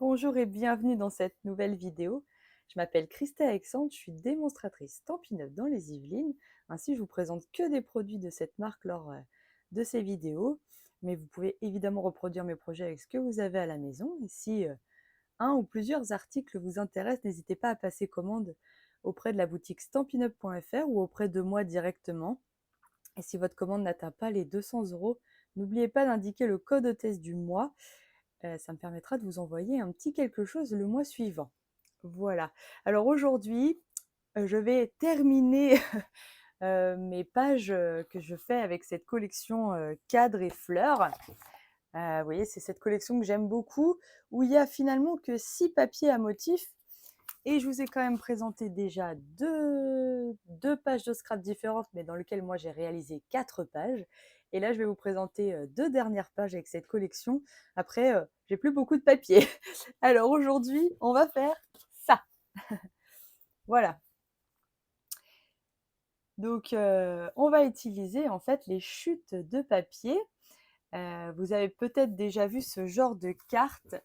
Bonjour et bienvenue dans cette nouvelle vidéo. Je m'appelle Christelle Alexandre, je suis démonstratrice Stampin' Up dans les Yvelines. Ainsi, je vous présente que des produits de cette marque lors de ces vidéos. Mais vous pouvez évidemment reproduire mes projets avec ce que vous avez à la maison. Et si un ou plusieurs articles vous intéressent, n'hésitez pas à passer commande auprès de la boutique stampinup.fr ou auprès de moi directement. Et si votre commande n'atteint pas les 200 €, n'oubliez pas d'indiquer le code hôtesse du mois. Ça me permettra de vous envoyer un petit quelque chose le mois suivant. Voilà. Alors aujourd'hui, je vais terminer mes pages que je fais avec cette collection cadres et fleurs. Vous voyez, c'est cette collection que j'aime beaucoup, où il y a finalement que 6 papiers à motifs. Et je vous ai quand même présenté déjà deux pages de scrap différentes, mais dans lesquelles moi j'ai réalisé 4 pages. Et là, je vais vous présenter 2 dernières pages avec cette collection. Après, j'ai plus beaucoup de papier. Alors aujourd'hui, on va faire ça. Voilà. Donc, on va utiliser en fait les chutes de papier. Vous avez peut-être déjà vu ce genre de carte.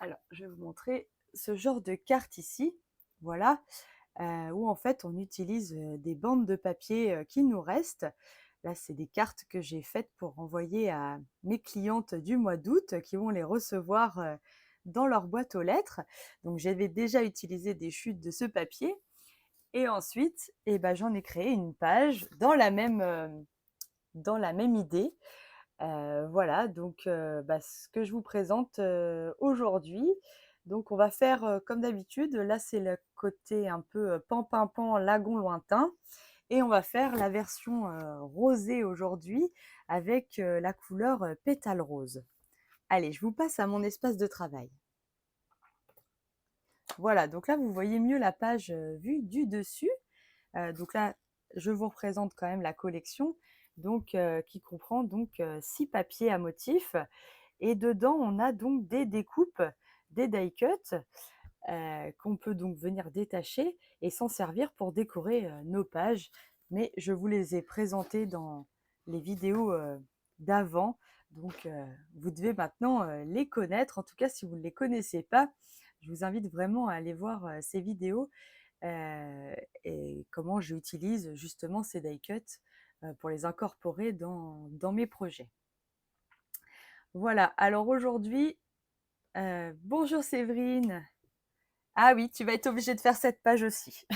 Alors, je vais vous montrer ce genre de carte ici. Voilà. Où en fait on utilise des bandes de papier qui nous restent. Là, c'est des cartes que j'ai faites pour envoyer à mes clientes du mois d'août qui vont les recevoir dans leur boîte aux lettres. Donc, j'avais déjà utilisé des chutes de ce papier. Et ensuite, eh ben, j'en ai créé une page dans la même idée. Voilà, donc ce que je vous présente aujourd'hui. Donc on va faire comme d'habitude. Là, c'est le côté un peu pan-pan-pan, lagon lointain. Et on va faire la version rosée aujourd'hui avec la couleur pétale rose. Allez, je vous passe à mon espace de travail. Voilà, donc là, vous voyez mieux la page vue du dessus. Donc là, je vous représente quand même la collection, donc qui comprend donc 6 papiers à motifs. Et dedans, on a donc des découpes, des die cuts qu'on peut donc venir détacher et s'en servir pour décorer nos pages. Mais je vous les ai présentées dans les vidéos d'avant. Donc, vous devez maintenant les connaître. En tout cas, si vous ne les connaissez pas, je vous invite vraiment à aller voir ces vidéos et comment j'utilise justement ces die cuts pour les incorporer dans mes projets. Voilà, alors aujourd'hui, bonjour Séverine. Ah oui, tu vas être obligée de faire cette page aussi.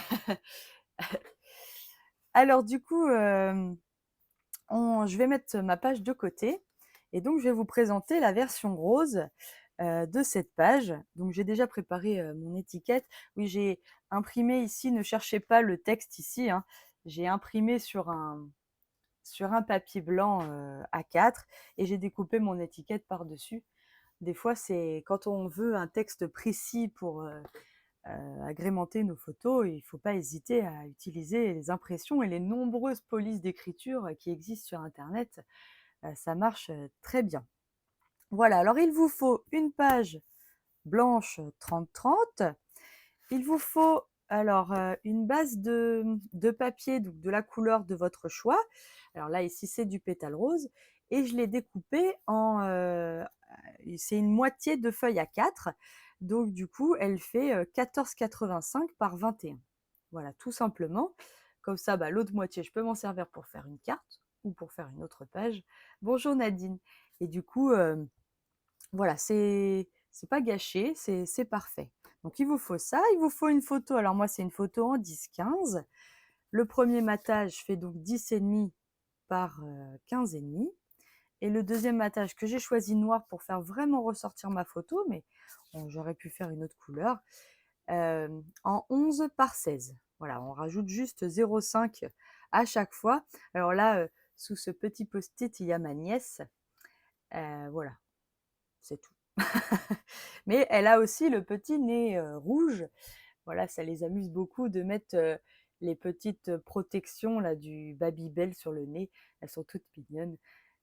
Alors du coup, je vais mettre ma page de côté et donc je vais vous présenter la version rose de cette page. Donc j'ai déjà préparé mon étiquette. Oui, j'ai imprimé ici, ne cherchez pas le texte ici, hein. J'ai imprimé sur un papier blanc A4 et j'ai découpé mon étiquette par-dessus. Des fois, c'est quand on veut un texte précis pour agrémenter nos photos, il ne faut pas hésiter à utiliser les impressions et les nombreuses polices d'écriture qui existent sur Internet. Ça marche très bien. Voilà, alors il vous faut une page blanche 30-30. Il vous faut alors une base de papier donc de la couleur de votre choix. Alors là, ici, c'est du pétale rose. Et je l'ai découpé c'est une moitié de feuille à 4. Donc du coup, elle fait 14,85 par 21. Voilà, tout simplement. Comme ça, l'autre moitié, je peux m'en servir pour faire une carte ou pour faire une autre page. Bonjour Nadine. Et du coup, voilà, c'est pas gâché, c'est parfait. Donc il vous faut ça, il vous faut une photo. Alors moi, c'est une photo en 10-15. Le premier matage fait donc 10,5 par 15,5. Et le deuxième matage que j'ai choisi noir pour faire vraiment ressortir ma photo, mais j'aurais pu faire une autre couleur, en 11 par 16. Voilà, on rajoute juste 0,5 à chaque fois. Alors là, sous ce petit post-it, il y a ma nièce. Voilà, c'est tout. Mais elle a aussi le petit nez rouge. Voilà, ça les amuse beaucoup de mettre les petites protections là, du Babybel sur le nez. Elles sont toutes mignonnes.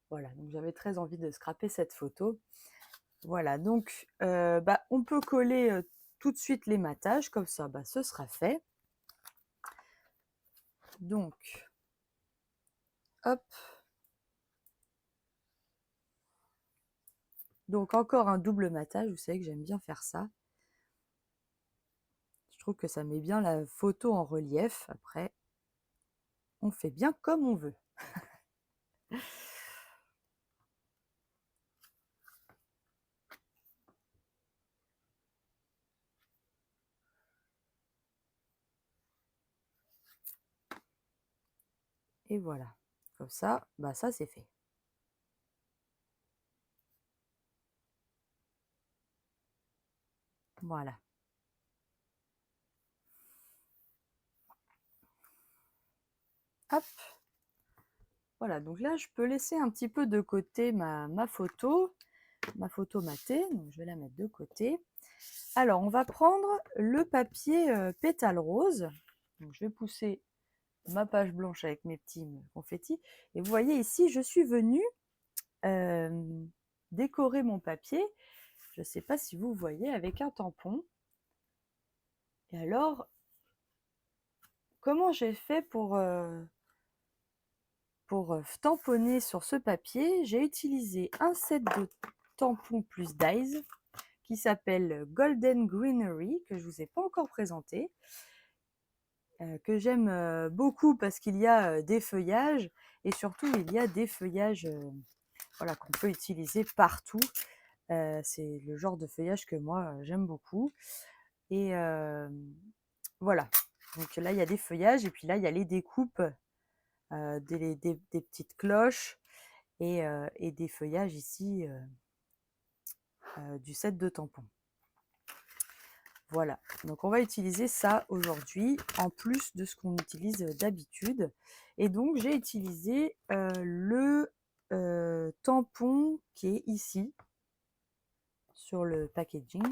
Voilà, donc j'avais très envie de scraper cette photo. Voilà, donc on peut coller tout de suite les matages, comme ça ce sera fait. Donc, hop. Donc encore un double matage, vous savez que j'aime bien faire ça. Je trouve que ça met bien la photo en relief. Après, on fait bien comme on veut. Et voilà, comme ça, bah ça c'est fait. Voilà. Hop. Voilà, donc là, je peux laisser un petit peu de côté ma photo matée. Donc, je vais la mettre de côté. Alors, on va prendre le papier pétale rose. Donc, je vais pousser ma page blanche avec mes petits confettis. Et vous voyez ici, je suis venue décorer mon papier. Je ne sais pas si vous voyez, avec un tampon. Et alors, comment j'ai fait pour tamponner sur ce papier? J'ai utilisé un set de tampons plus Dies qui s'appelle Golden Greenery, que je ne vous ai pas encore présenté, que j'aime beaucoup parce qu'il y a des feuillages et surtout il y a des feuillages voilà, qu'on peut utiliser partout. C'est le genre de feuillage que moi j'aime beaucoup. Et voilà, donc là il y a des feuillages et puis là il y a les découpes des petites cloches et des feuillages ici du set de tampons. Voilà, donc on va utiliser ça aujourd'hui en plus de ce qu'on utilise d'habitude. Et donc j'ai utilisé le tampon qui est ici sur le packaging.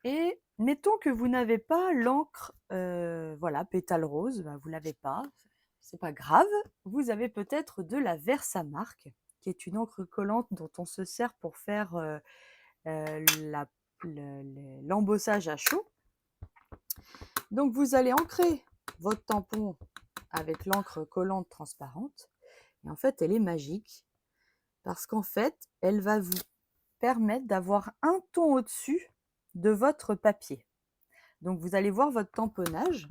Et mettons que vous n'avez pas l'encre voilà, pétale rose, ben vous l'avez pas, c'est pas grave. Vous avez peut-être de la Versamark, qui est une encre collante dont on se sert pour faire l'embossage à chaud. Donc vous allez ancrer votre tampon avec l'encre collante transparente. Et en fait, elle est magique parce qu'en fait, elle va vous permettre d'avoir un ton au-dessus de votre papier. Donc vous allez voir votre tamponnage,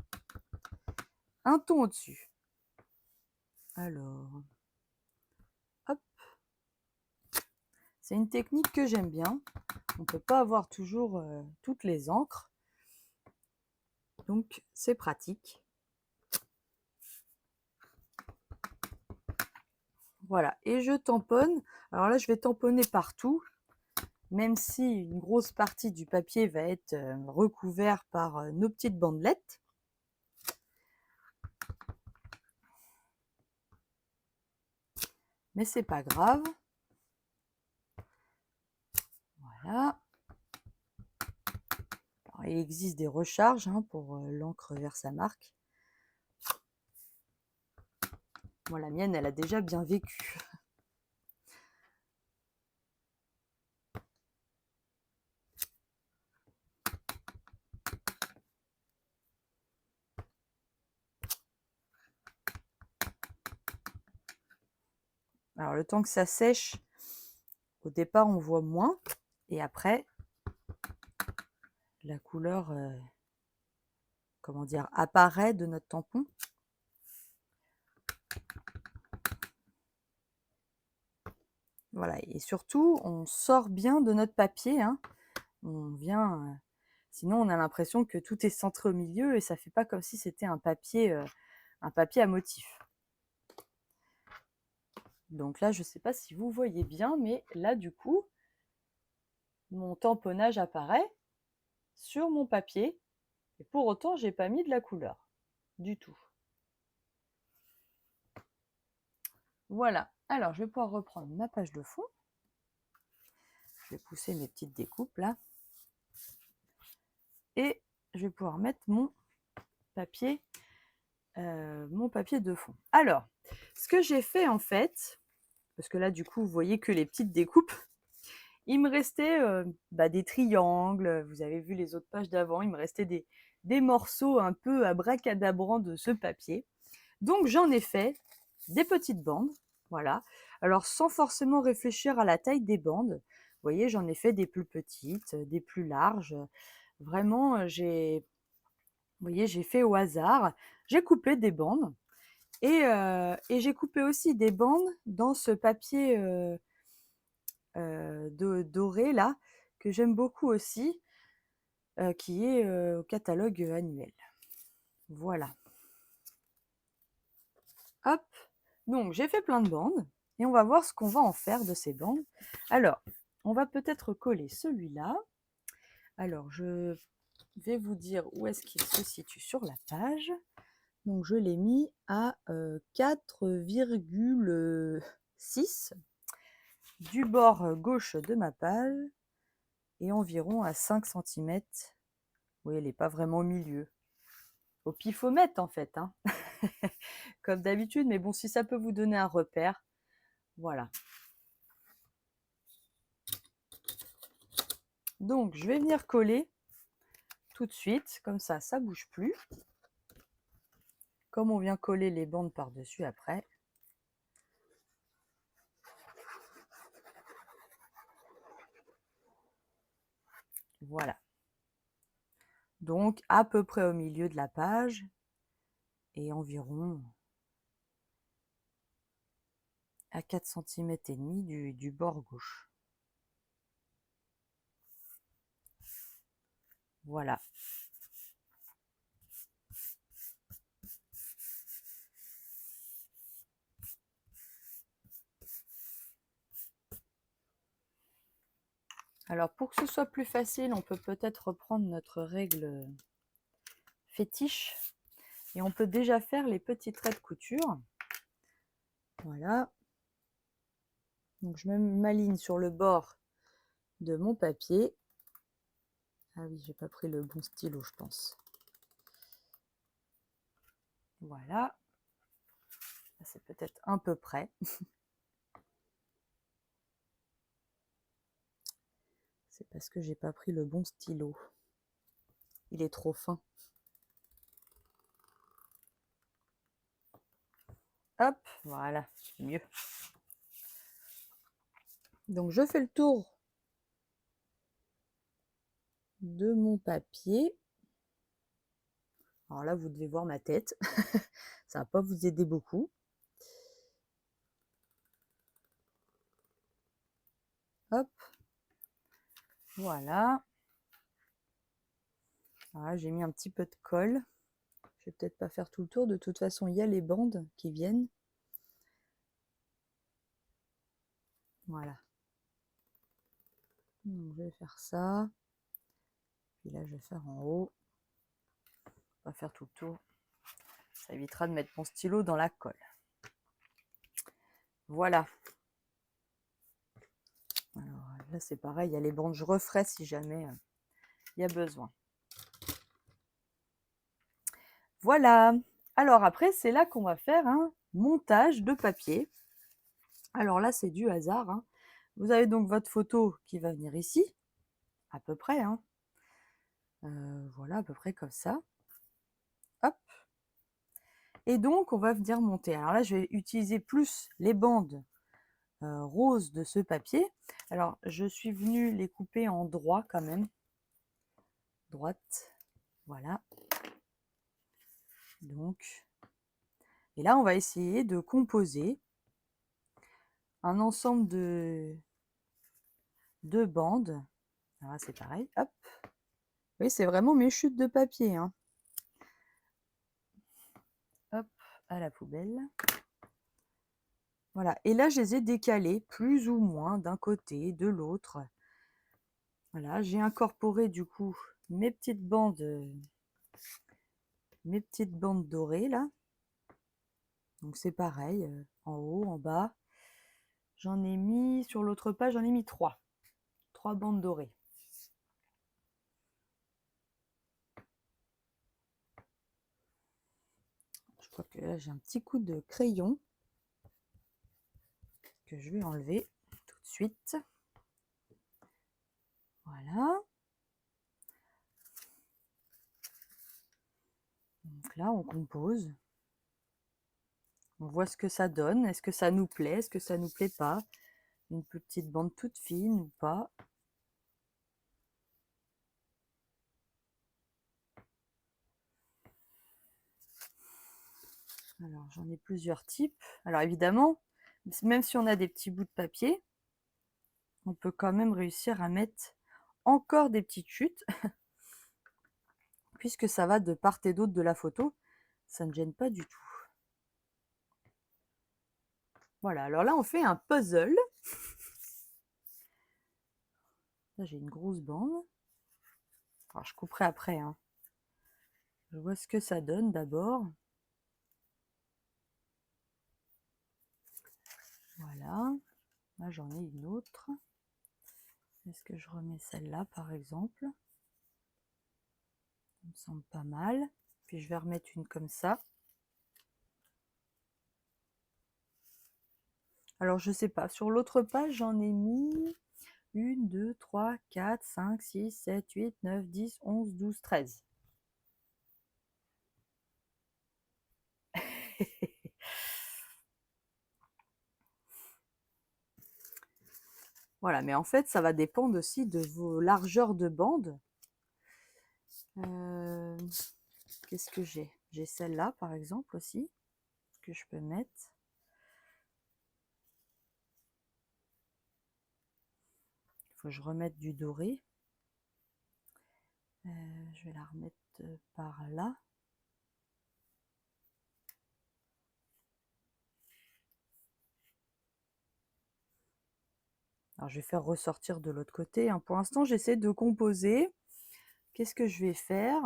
un ton au-dessus. Alors, hop. C'est une technique que j'aime bien. On ne peut pas avoir toujours toutes les encres. Donc c'est pratique. Voilà, et je tamponne. Alors là, je vais tamponner partout, même si une grosse partie du papier va être recouvert par nos petites bandelettes. Mais c'est pas grave. Voilà. Alors, il existe des recharges pour l'encre Versamark. Moi, la mienne, elle a déjà bien vécu. Alors, le temps que ça sèche, au départ, on voit moins. Et après, la couleur, comment dire, apparaît de notre tampon. Voilà, et surtout, on sort bien de notre papier. On vient, sinon on a l'impression que tout est centré au milieu et ça fait pas comme si c'était un papier à motif. Donc là, je ne sais pas si vous voyez bien, mais là, du coup, mon tamponnage apparaît sur mon papier. Et pour autant, je n'ai pas mis de la couleur du tout. Voilà. Alors, je vais pouvoir reprendre ma page de fond. Je vais pousser mes petites découpes là. Et je vais pouvoir mettre mon papier de fond. Alors, ce que j'ai fait en fait, parce que là, du coup, vous voyez que les petites découpes, il me restait des triangles. Vous avez vu les autres pages d'avant, il me restait des morceaux un peu abracadabrants de ce papier. Donc, j'en ai fait des petites bandes. Voilà. Alors sans forcément réfléchir à la taille des bandes. Vous voyez, j'en ai fait des plus petites, des plus larges. Vraiment, vous voyez, j'ai fait au hasard. J'ai coupé des bandes et j'ai coupé aussi des bandes dans ce papier doré là, que j'aime beaucoup aussi, qui est au catalogue annuel. Voilà. Hop, donc j'ai fait plein de bandes et on va voir ce qu'on va en faire de ces bandes. Alors, on va peut-être coller celui-là. Alors, je vais vous dire où est-ce qu'il se situe sur la page. Donc, je l'ai mis à 4,6 du bord gauche de ma page et environ à 5 cm. Oui, elle n'est pas vraiment au milieu. Au pifomètre en fait, hein. Comme d'habitude, mais bon, si ça peut vous donner un repère, voilà. Donc, je vais venir coller tout de suite, comme ça ne bouge plus. Comme on vient coller les bandes par-dessus après. Voilà. Donc, à peu près au milieu de la page et environ à 4,5 cm du bord gauche. Voilà. Alors, pour que ce soit plus facile, on peut peut-être reprendre notre règle fétiche et on peut déjà faire les petits traits de couture. Voilà. Donc, je m'aligne sur le bord de mon papier. Ah oui, j'ai pas pris le bon stylo, je pense. Voilà. C'est peut-être un peu près. C'est parce que j'ai pas pris le bon stylo. Il est trop fin. Hop, voilà, mieux. Donc je fais le tour de mon papier. Alors là, vous devez voir ma tête. Ça va pas vous aider beaucoup. Hop. Voilà. Voilà, j'ai mis un petit peu de colle. Je vais peut-être pas faire tout le tour. De toute façon, il y a les bandes qui viennent. Voilà. Donc, je vais faire ça. Puis là, je vais faire en haut. On va faire tout le tour. Ça évitera de mettre mon stylo dans la colle. Voilà. Alors là, c'est pareil, il y a les bandes, je referai si jamais il y a besoin. Voilà. Alors après, c'est là qu'on va faire un montage de papier. Alors là, c'est du hasard, hein. Vous avez donc votre photo qui va venir ici, à peu près, hein. Voilà, à peu près comme ça. Hop. Et donc, on va venir monter. Alors là, je vais utiliser plus les bandes roses de ce papier. Alors, je suis venue les couper en droit quand même. Droite. Voilà. Donc, et là, on va essayer de composer un ensemble de bandes. Alors là, c'est pareil. Hop. Oui, c'est vraiment mes chutes de papier, hein. Hop, à la poubelle. Voilà. Et là, je les ai décalées plus ou moins d'un côté, de l'autre. Voilà, j'ai incorporé du coup mes petites bandes dorées là. Donc c'est pareil, en haut, en bas. J'en ai mis, sur l'autre page, j'en ai mis 3. 3 bandes dorées. Je crois que là, j'ai un petit coup de crayon que je vais enlever tout de suite. Voilà. Donc là, on compose. On voit ce que ça donne. Est-ce que ça nous plaît? Est-ce que ça nous plaît pas? Une petite bande toute fine ou pas? Alors, j'en ai plusieurs types. Alors, évidemment, même si on a des petits bouts de papier, on peut quand même réussir à mettre encore des petites chutes, puisque ça va de part et d'autre de la photo. Ça ne gêne pas du tout. Voilà, alors là, on fait un puzzle. Là, j'ai une grosse bande. Alors, je couperai après, hein. Je vois ce que ça donne d'abord. Voilà. Là, j'en ai une autre. Est-ce que je remets celle-là, par exemple? Ça me semble pas mal. Puis, je vais remettre une comme ça. Alors, je sais pas. Sur l'autre page, j'en ai mis 1, 2, 3, 4, 5, 6, 7, 8, 9, 10, 11, 12, 13. Voilà, mais en fait, ça va dépendre aussi de vos largeurs de bande. Qu'est-ce que j'ai? J'ai celle-là, par exemple, aussi, que je peux mettre. Il faut que je remette du doré. Je vais la remettre par là. Alors, je vais faire ressortir de l'autre côté, hein. Pour l'instant, j'essaie de composer. Qu'est-ce que je vais faire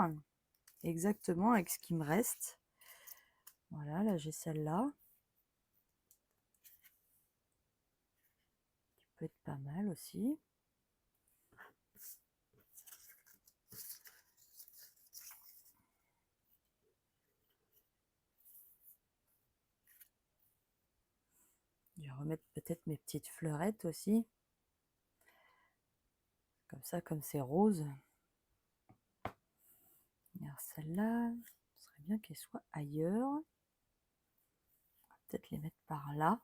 exactement avec ce qui me reste? Voilà, là, j'ai celle-là. Qui peut être pas mal aussi. Je vais remettre peut-être mes petites fleurettes aussi. Comme ça, comme c'est rose. Alors celle-là, ce serait bien qu'elle soit ailleurs. On va peut-être les mettre par là.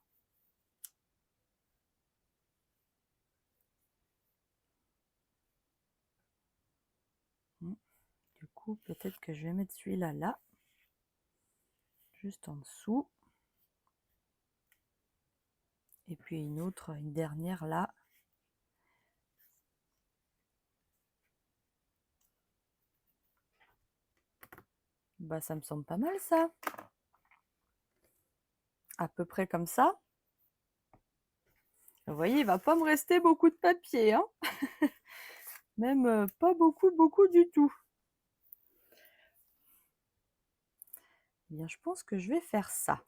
Du coup, peut-être que je vais mettre celui-là là. Juste en dessous. Et puis une dernière là. Bah, ça me semble pas mal ça. À peu près comme ça. Vous voyez, il va pas me rester beaucoup de papier, hein. Même pas beaucoup du tout. Eh bien, je pense que je vais faire ça.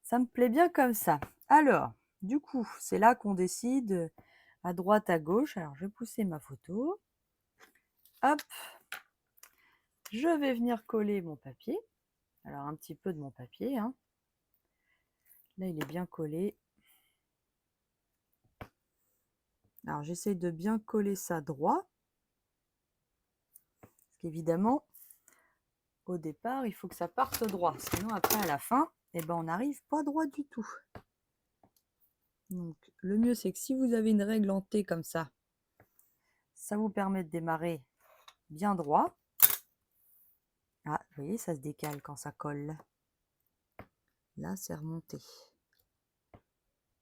Ça me plaît bien comme ça. Alors, du coup, c'est là qu'on décide à droite, à gauche. Alors, je vais pousser ma photo. Hop. Je vais venir coller mon papier. Alors, un petit peu de mon papier, hein. Là, il est bien collé. Alors, j'essaie de bien coller ça droit. Parce qu'évidemment, au départ, il faut que ça parte droit. Sinon, après, à la fin, eh ben, on n'arrive pas droit du tout. Donc, le mieux, c'est que si vous avez une règle en T comme ça vous permet de démarrer bien droit. Ah, vous voyez, ça se décale quand ça colle. Là, c'est remonté.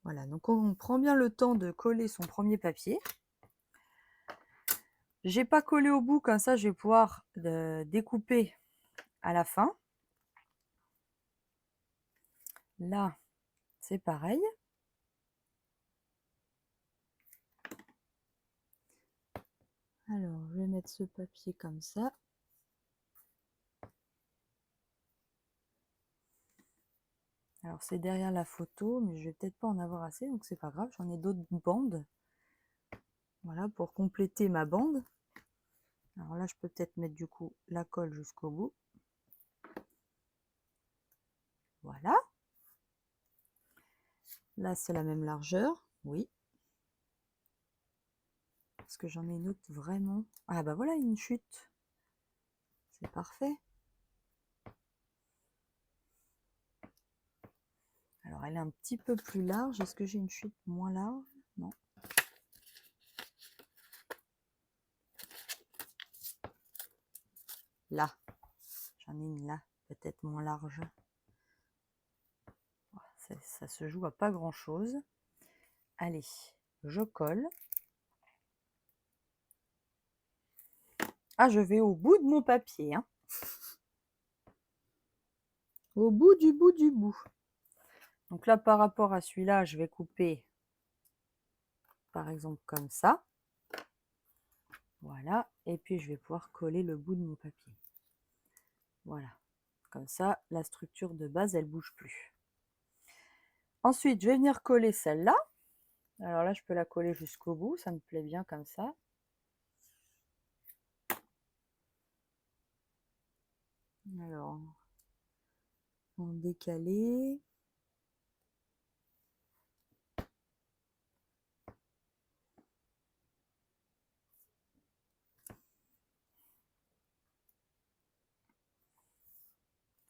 Voilà, donc on prend bien le temps de coller son premier papier. J'ai pas collé au bout, comme ça, je vais pouvoir découper à la fin. Là, c'est pareil. Alors, je vais mettre ce papier comme ça. Alors, c'est derrière la photo, mais je vais peut-être pas en avoir assez, donc c'est pas grave. J'en ai d'autres bandes. Voilà, pour compléter ma bande. Alors là, je peux peut-être mettre du coup la colle jusqu'au bout. Voilà. Là, c'est la même largeur. Oui. Parce que j'en ai une autre vraiment. Ah bah voilà, une chute. C'est parfait. Alors, elle est un petit peu plus large. Est-ce que j'ai une chute moins large? Non. Là. J'en ai une là, peut-être moins large. Ça se joue à pas grand-chose. Allez, je colle. Ah, je vais au bout de mon papier. Hein. Au bout du bout du bout. Donc là, par rapport à celui-là, je vais couper, par exemple, comme ça. Voilà. Et puis, je vais pouvoir coller le bout de mon papier. Voilà. Comme ça, la structure de base, elle ne bouge plus. Ensuite, je vais venir coller celle-là. Alors là, je peux la coller jusqu'au bout. Ça me plaît bien comme ça. Alors, en décalé.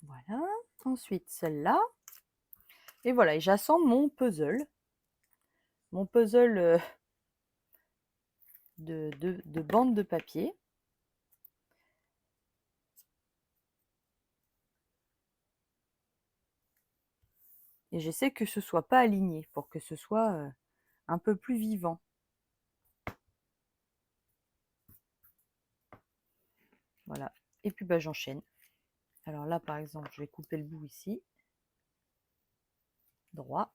Voilà. Ensuite, celle-là. Et voilà, et j'assemble mon puzzle. Mon puzzle de bandes de papier. Et j'essaie que ce ne soit pas aligné pour que ce soit un peu plus vivant. Voilà. Et puis bah, j'enchaîne. Alors là, par exemple, je vais couper le bout ici. Droit.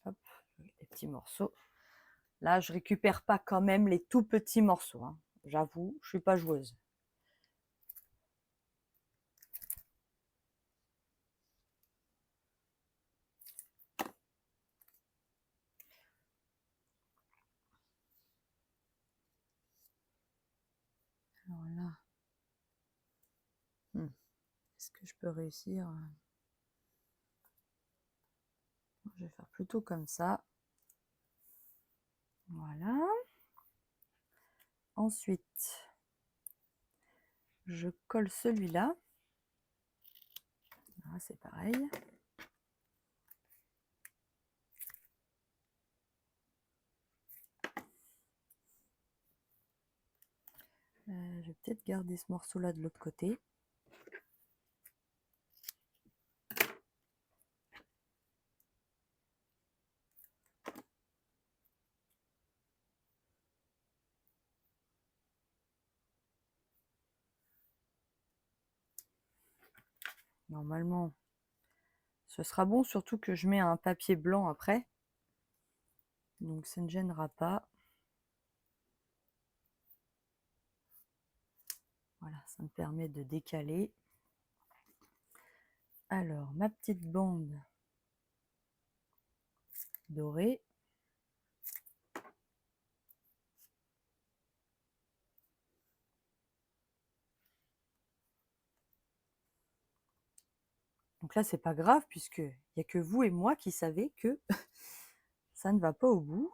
Hop, les petits morceaux. Là, je récupère pas quand même les tout petits morceaux. Hein. J'avoue, je suis pas joueuse. Alors là, est-ce que je peux réussir? Je vais faire plutôt comme ça. Voilà. Ensuite, je colle celui-là. Ah, c'est pareil. Je vais peut-être garder ce morceau-là de l'autre côté. Normalement, ce sera bon, surtout que je mets un papier blanc après. Donc ça ne gênera pas. Voilà, ça me permet de décaler. Alors, ma petite bande dorée. Donc là, c'est pas grave puisque il n'y a que vous et moi qui savez que ça ne va pas au bout.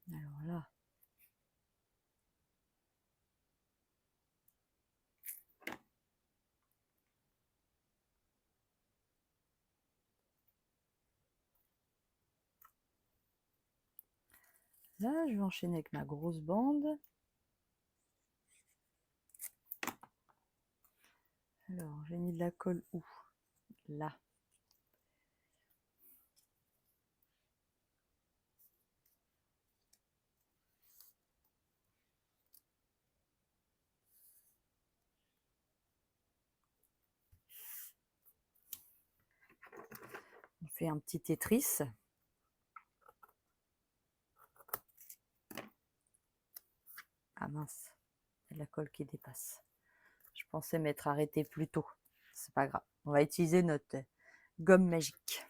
Alors là, je vais enchaîner avec ma grosse bande. Alors, j'ai mis de la colle où? Là. On fait un petit Tetris. Ah mince, il y a de la colle qui dépasse. Je pensais m'être arrêtée plus tôt. C'est pas grave. On va utiliser notre gomme magique.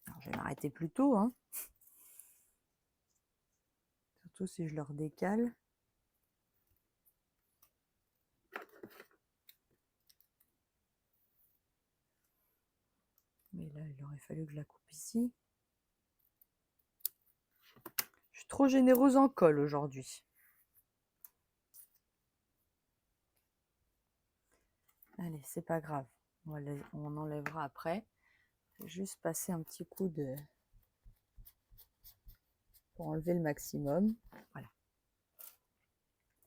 Alors, je vais m'arrêter plus tôt. Hein. Surtout si je le redécale. Mais là, il aurait fallu que je la coupe ici. Je suis trop généreuse en colle aujourd'hui. Allez, c'est pas grave. On enlèvera après. Je vais juste passer un petit coup de... pour enlever le maximum. Voilà.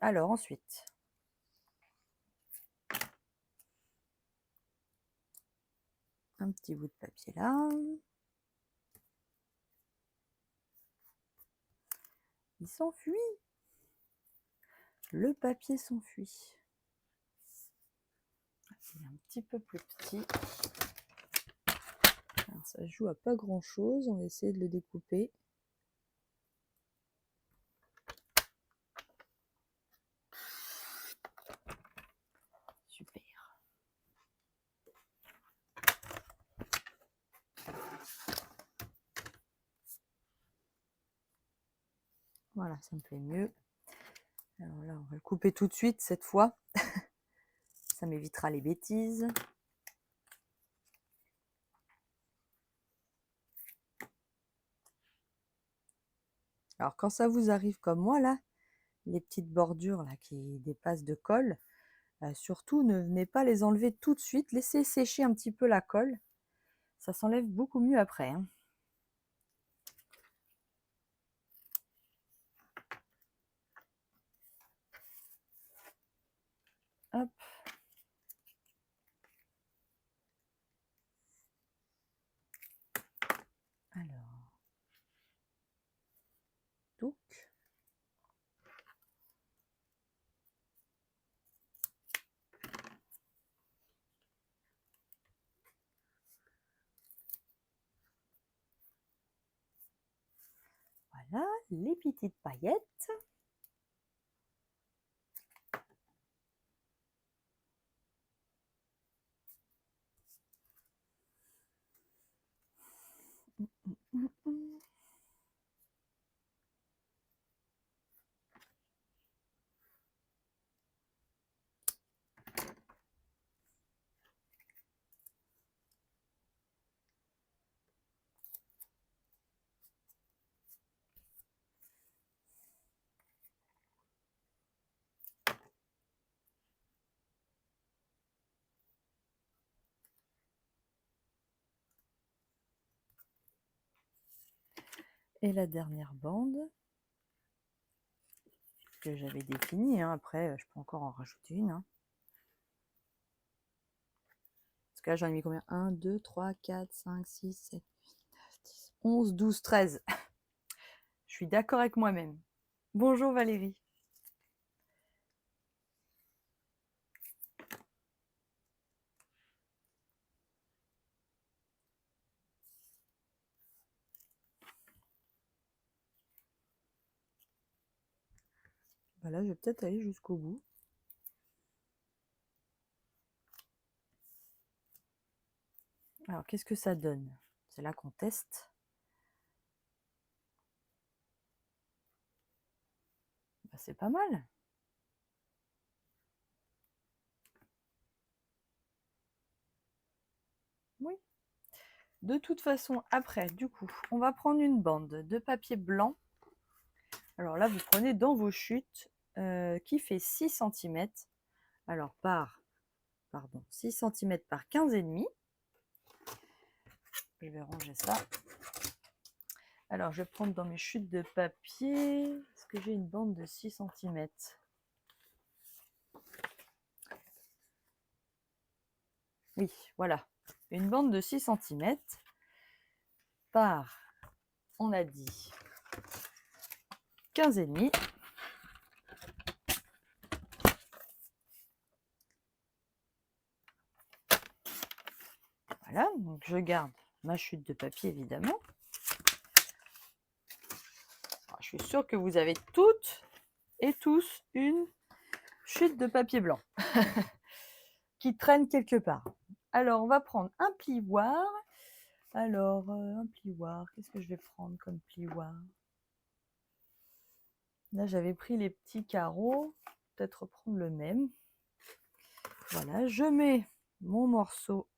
Alors ensuite, un petit bout de papier là. Il s'enfuit. Le papier s'enfuit. Il est un petit peu plus petit. Alors, ça joue à pas grand chose. On va essayer de le découper. Super. Voilà, ça me plaît mieux. Alors là, on va le couper tout de suite cette fois. Ça m'évitera les bêtises. Alors quand ça vous arrive comme moi là, les petites bordures là qui dépassent de colle, surtout ne venez pas les enlever tout de suite. Laissez sécher un petit peu la colle. Ça s'enlève beaucoup mieux après, hein. Hop. Alors. Donc. Voilà, les petites paillettes. Et la dernière bande que j'avais définie, hein. Après je peux encore en rajouter une, hein. Parce que là j'en ai mis combien? 1, 2, 3, 4, 5, 6, 7, 8, 9, 10, 11, 12, 13. Je suis d'accord avec moi-même. Bonjour Valérie. Bah là, je vais peut-être aller jusqu'au bout. Alors, qu'est-ce que ça donne? C'est là qu'on teste. Bah, c'est pas mal. Oui. De toute façon, après, du coup, on va prendre une bande de papier blanc. Alors là, vous prenez dans vos chutes qui fait 6 cm. Alors, pardon, 6 cm par 15,5. Je vais ranger ça. Alors, je vais prendre dans mes chutes de papier. Est-ce que j'ai une bande de 6 cm? Oui, voilà. Une bande de 6 cm par, on a dit, 15,5. Voilà, donc je garde ma chute de papier évidemment. Alors, je suis sûre que vous avez toutes et tous une chute de papier blanc qui traîne quelque part. Alors, on va prendre un plioir. Alors, un plioir, qu'est-ce que je vais prendre comme plioir? Là, j'avais pris les petits carreaux. Peut-être reprendre le même. Voilà, je mets mon morceau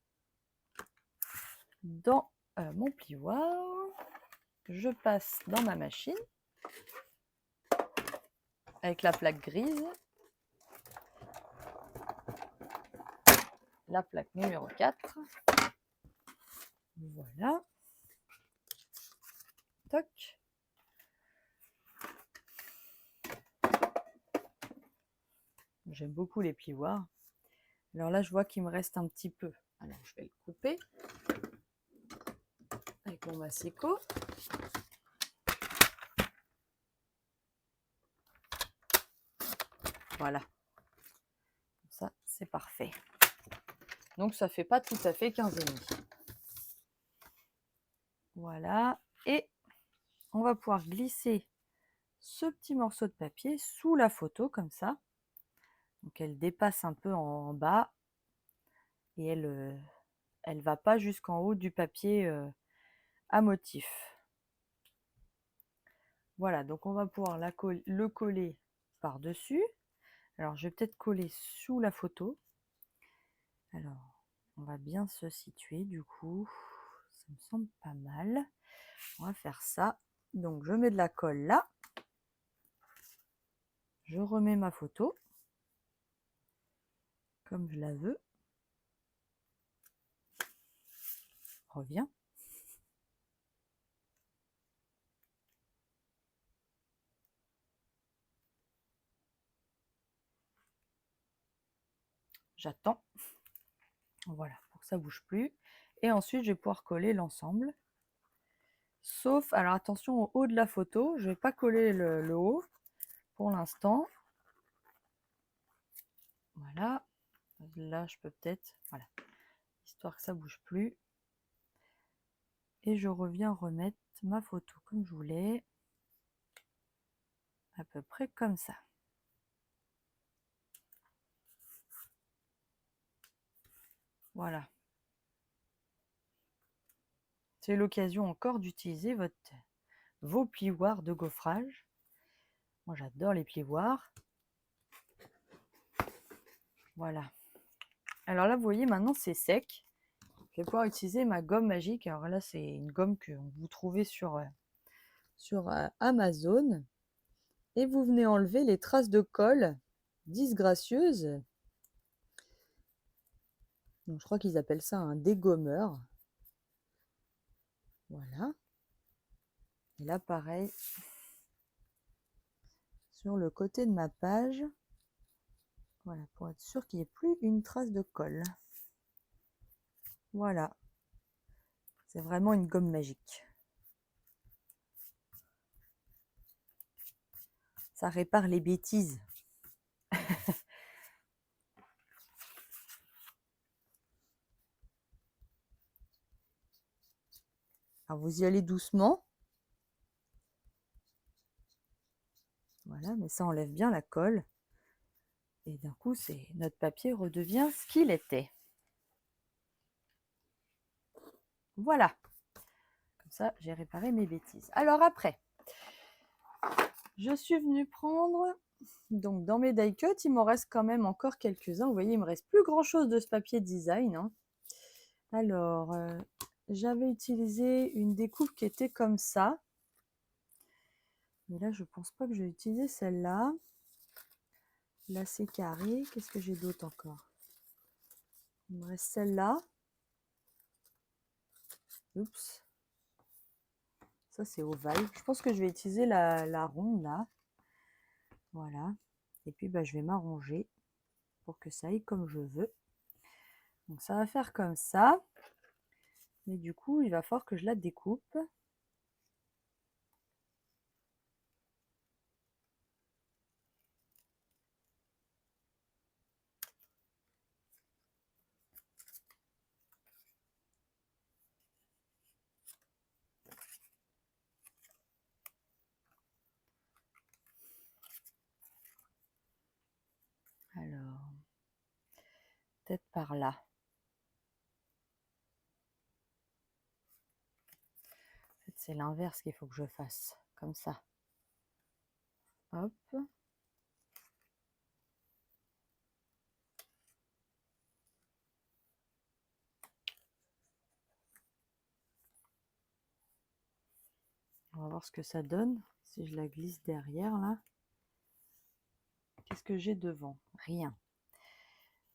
dans mon plioir. Je passe dans ma machine avec la plaque grise. La plaque numéro 4. Voilà. Toc. J'aime beaucoup les plioirs. Alors là, je vois qu'il me reste un petit peu. Alors, je vais le couper avec mon massicot. Voilà. Ça, c'est parfait. Donc, ça fait pas tout à fait 15,5. Voilà. Et on va pouvoir glisser ce petit morceau de papier sous la photo, comme ça. Donc, elle dépasse un peu en bas. Et elle ne va pas jusqu'en haut du papier à motif. Voilà, donc on va pouvoir le coller par-dessus. Alors, je vais peut-être coller sous la photo. Alors, on va bien se situer du coup. Ça me semble pas mal. On va faire ça. Donc, je mets de la colle là. Je remets ma photo comme je la veux. Reviens. J'attends. Voilà, pour que ça ne bouge plus. Et ensuite, je vais pouvoir coller l'ensemble. Sauf, alors attention au haut de la photo. Je ne vais pas coller le haut pour l'instant. Voilà. Là, je peux peut-être. Voilà. Histoire que ça ne bouge plus. Et je reviens remettre ma photo comme je voulais. À peu près comme ça. Voilà. C'est l'occasion encore d'utiliser vos plioirs de gaufrage. Moi, j'adore les plioirs. Voilà. Alors là, vous voyez, maintenant, c'est sec. Je vais pouvoir utiliser ma gomme magique. Alors là, c'est une gomme que vous trouvez sur Amazon. Et vous venez enlever les traces de colle disgracieuses. Donc, je crois qu'ils appellent ça un dégommeur. Voilà. Et là, pareil, sur le côté de ma page. Voilà, pour être sûr qu'il n'y ait plus une trace de colle. Voilà. C'est vraiment une gomme magique. Ça répare les bêtises. Alors, vous y allez doucement. Voilà, mais ça enlève bien la colle. Et d'un coup, notre papier redevient ce qu'il était. Voilà. Comme ça, j'ai réparé mes bêtises. Alors après, je suis venue prendre... Donc, dans mes die cuts, il m'en reste quand même encore quelques-uns. Vous voyez, il me reste plus grand-chose de ce papier design. Hein. Alors, j'avais utilisé une découpe qui était comme ça. Mais là, je ne pense pas que je vais utiliser celle-là. Là, c'est carré. Qu'est-ce que j'ai d'autre encore? Il me reste celle-là. Oups. Ça, c'est ovale. Je pense que je vais utiliser la ronde, là. Voilà. Et puis, bah, je vais m'arranger pour que ça aille comme je veux. Donc, ça va faire comme ça. Mais du coup, il va falloir que je la découpe. Alors, peut-être par là. En fait, c'est l'inverse qu'il faut que je fasse. Comme ça. Hop. va voir ce que ça donne. Si je la glisse derrière, là. Qu'est-ce que j'ai devant? Rien.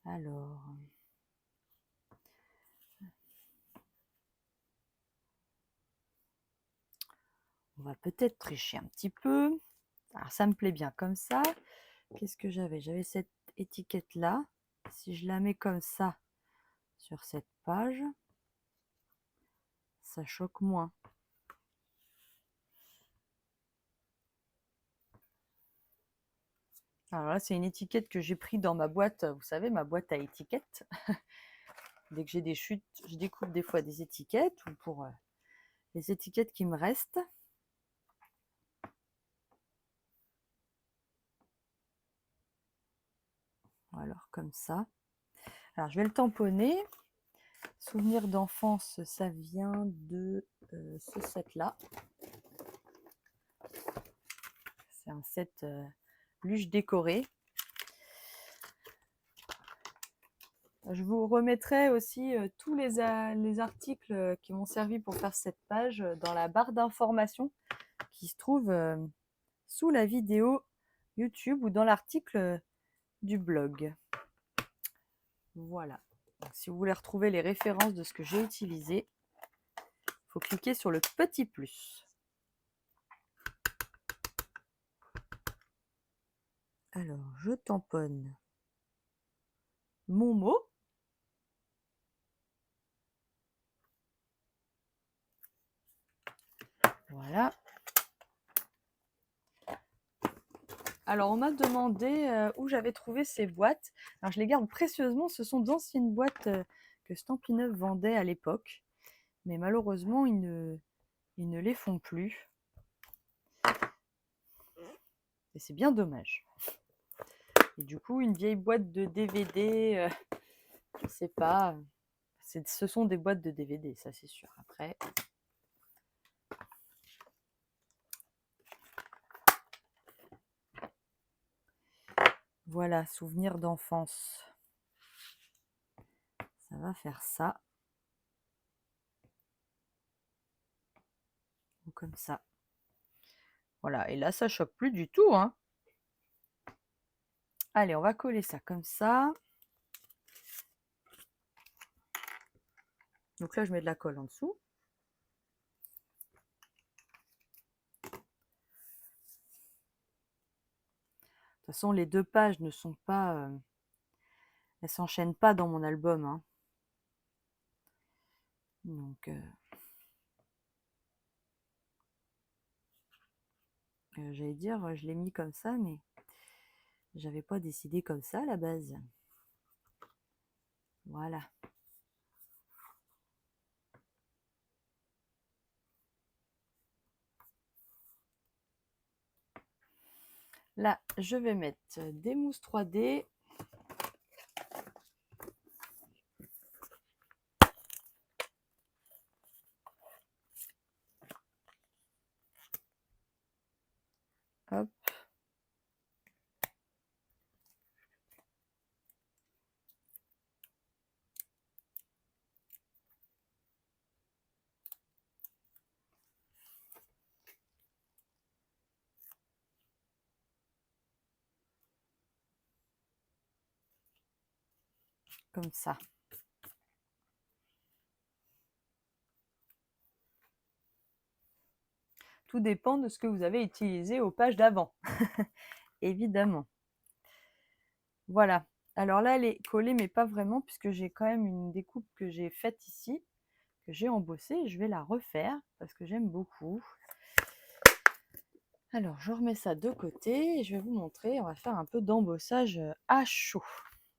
Alors... on va peut-être tricher un petit peu. Alors, ça me plaît bien comme ça. Qu'est-ce que j'avais? J'avais cette étiquette-là. Si je la mets comme ça sur cette page, ça choque moins. Alors là, c'est une étiquette que j'ai pris dans ma boîte, vous savez, ma boîte à étiquettes. Dès que j'ai des chutes, je découpe des fois des étiquettes ou pour les étiquettes qui me restent. Alors comme ça. Alors je vais le tamponner. Souvenir d'enfance, ça vient de ce set-là. C'est un set luge décoré. Je vous remettrai aussi tous les articles qui m'ont servi pour faire cette page dans la barre d'informations qui se trouve sous la vidéo YouTube ou dans l'article du blog. Voilà. Donc, si vous voulez retrouver les références de ce que j'ai utilisé, il faut cliquer sur le petit plus. Alors, je tamponne mon mot. Voilà. Alors, on m'a demandé où j'avais trouvé ces boîtes. Alors, je les garde précieusement. Ce sont d'anciennes boîtes que Stampin' Up vendait à l'époque. Mais malheureusement, ils ne les font plus. Et c'est bien dommage. Et du coup, une vieille boîte de DVD, je ne sais pas. Ce sont des boîtes de DVD, ça c'est sûr. Après... voilà, souvenir d'enfance. Ça va faire ça. Ou comme ça. Voilà, et là, ça choque plus du tout, hein. Allez, on va coller ça comme ça. Donc là, je mets de la colle en dessous. De toute façon, les deux pages ne sont pas... elles s'enchaînent pas dans mon album, hein. Donc... j'allais dire, je l'ai mis comme ça, mais j'avais pas décidé comme ça à la base. Voilà. Là, je vais mettre des mousses 3D. Hop. Comme ça. Tout dépend de ce que vous avez utilisé aux pages d'avant, évidemment. Voilà. Alors là, elle est collée, mais pas vraiment, puisque j'ai quand même une découpe que j'ai faite ici, que j'ai embossée. Je vais la refaire, parce que j'aime beaucoup. Alors, je remets ça de côté, et je vais vous montrer. On va faire un peu d'embossage à chaud.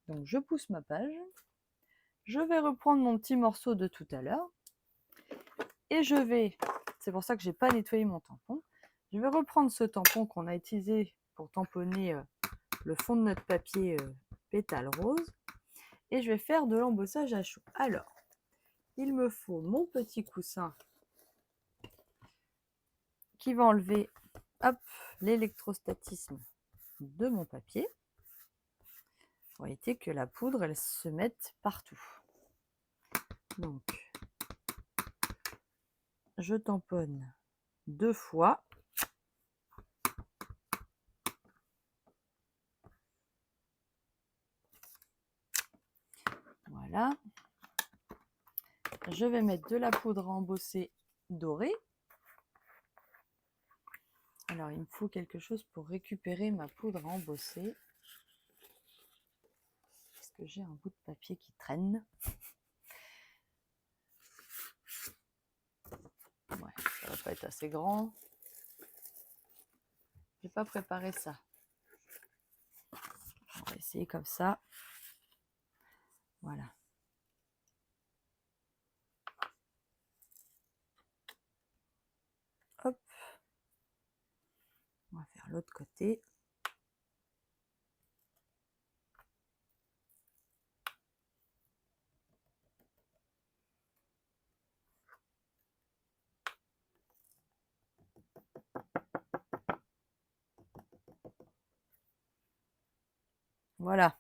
Donc, je pousse ma page. Je vais reprendre mon petit morceau de tout à l'heure. Et je vais, c'est pour ça que je n'ai pas nettoyé mon tampon, je vais reprendre ce tampon qu'on a utilisé pour tamponner le fond de notre papier pétale rose. Et je vais faire de l'embossage à chaud. Alors, il me faut mon petit coussin qui va enlever l'électrostatisme de mon papier pour éviter que la poudre elle se mette partout. Donc, je tamponne 2 fois. Voilà. Je vais mettre de la poudre à embosser dorée. Alors, il me faut quelque chose pour récupérer ma poudre à embosser. Parce que j'ai un bout de papier qui traîne. Ouais, ça va pas être assez grand. J'ai pas préparé ça. On va essayer comme ça. Voilà. Hop. On va faire l'autre côté. Voilà.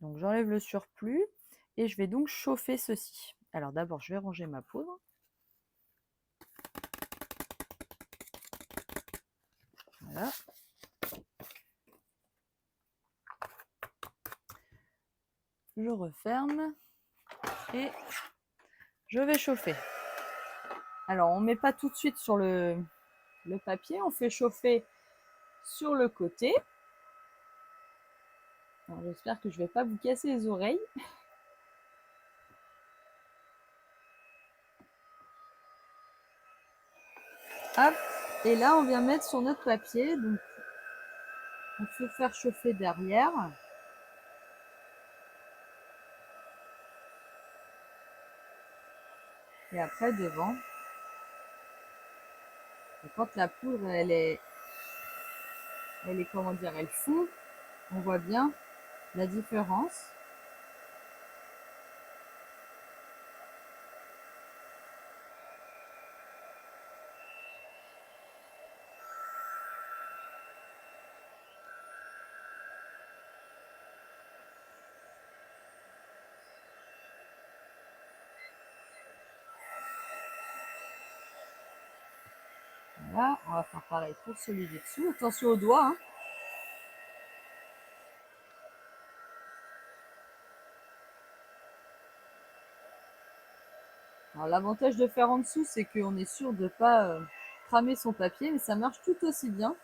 Donc j'enlève le surplus et je vais donc chauffer ceci. Alors d'abord, je vais ranger ma poudre. Voilà. Je referme et je vais chauffer. Alors on ne met pas tout de suite sur le papier, on fait chauffer sur le côté. J'espère que je ne vais pas vous casser les oreilles. Hop, et là on vient mettre sur notre papier. Donc on peut faire chauffer derrière. Et après devant. Et quand la poudre elle est comment dire, elle fond, on voit bien la différence. Voilà, on va faire pareil pour celui du dessous. Attention aux doigts. Hein. Alors l'avantage de faire en dessous, c'est qu'on est sûr de ne pas cramer son papier, mais ça marche tout aussi bien.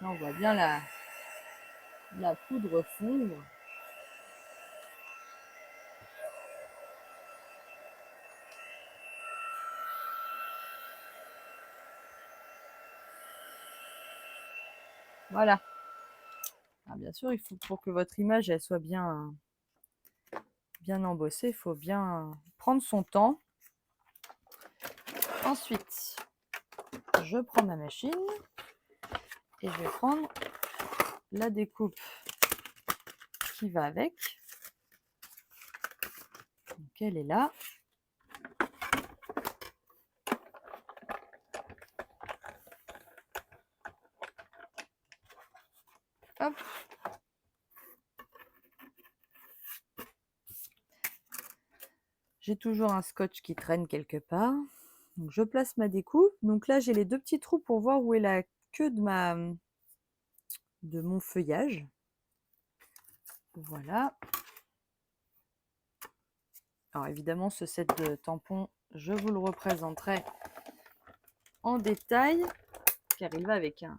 Là, on voit bien la poudre fondre. Voilà. Alors, bien sûr, il faut pour que votre image elle soit bien embossée, il faut bien prendre son temps. Ensuite, je prends ma machine et je vais prendre la découpe qui va avec. Donc elle est là. Hop. J'ai toujours un scotch qui traîne quelque part. Donc je place ma découpe. Donc là, j'ai les 2 petits trous pour voir où est la queue de mon feuillage. Voilà. Alors évidemment, ce set de tampons, je vous le représenterai en détail, car il va avec un...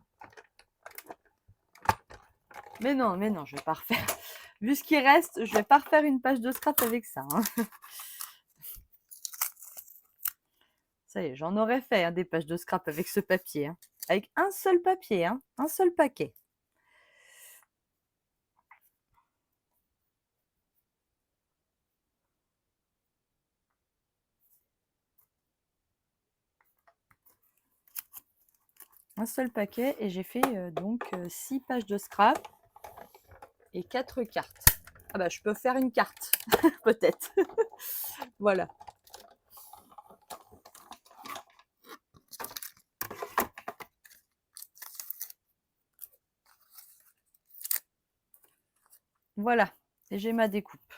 Mais non, je vais pas refaire. Vu ce qui reste, je vais pas refaire une page de scrap avec ça. Hein. Ça y est, j'en aurais fait hein, des pages de scrap avec ce papier. Hein. Avec un seul papier, hein, un seul paquet. Un seul paquet et j'ai fait donc 6 pages de scrap et 4 cartes. Ah bah je peux faire une carte, peut-être. Voilà. Voilà, et j'ai ma découpe.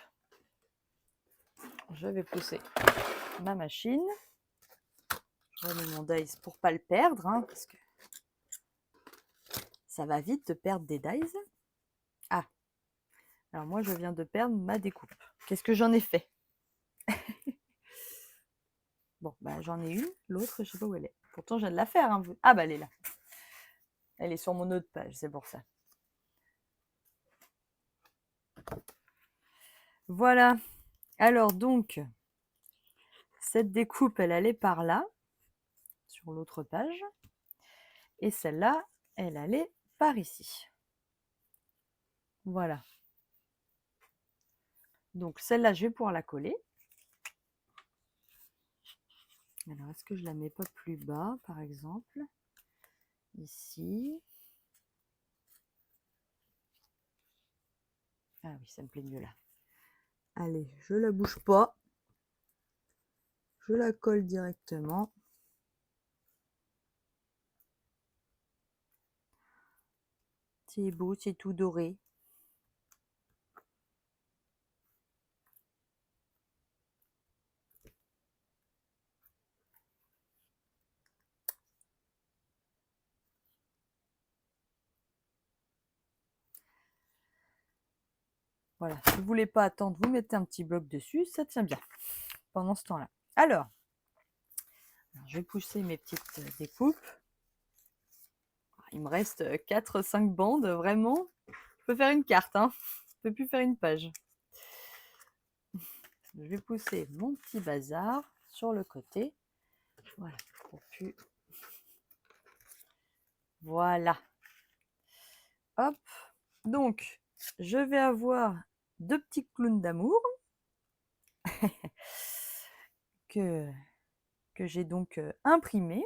Je vais pousser ma machine. Je remets mon dies pour ne pas le perdre, hein, parce que ça va vite de perdre des dies. Ah, alors moi je viens de perdre ma découpe. Qu'est-ce que j'en ai fait? Bon, bah j'en ai une, l'autre je sais pas où elle est. Pourtant je viens de la faire. Hein. Ah bah elle est là. Elle est sur mon autre page, c'est pour ça. Voilà. Alors donc, cette découpe, elle allait par là, sur l'autre page. Et celle-là, elle allait par ici. Voilà. Donc celle-là, je vais pouvoir la coller. Alors, est-ce que je la mets pas plus bas, par exemple? Ici. Ah oui, ça me plaît mieux là. Allez, je la bouge pas. Je la colle directement. C'est beau, c'est tout doré. Voilà, si vous ne voulez pas attendre, vous mettez un petit bloc dessus, ça tient bien pendant ce temps-là. Alors, je vais pousser mes petites découpes. Il me reste 4-5 bandes, vraiment. Je peux faire une carte, hein. Je ne peux plus faire une page. Je vais pousser mon petit bazar sur le côté. Voilà, pour plus... Voilà. Hop. Donc, je vais avoir 2 petits clowns d'amour que j'ai donc imprimés.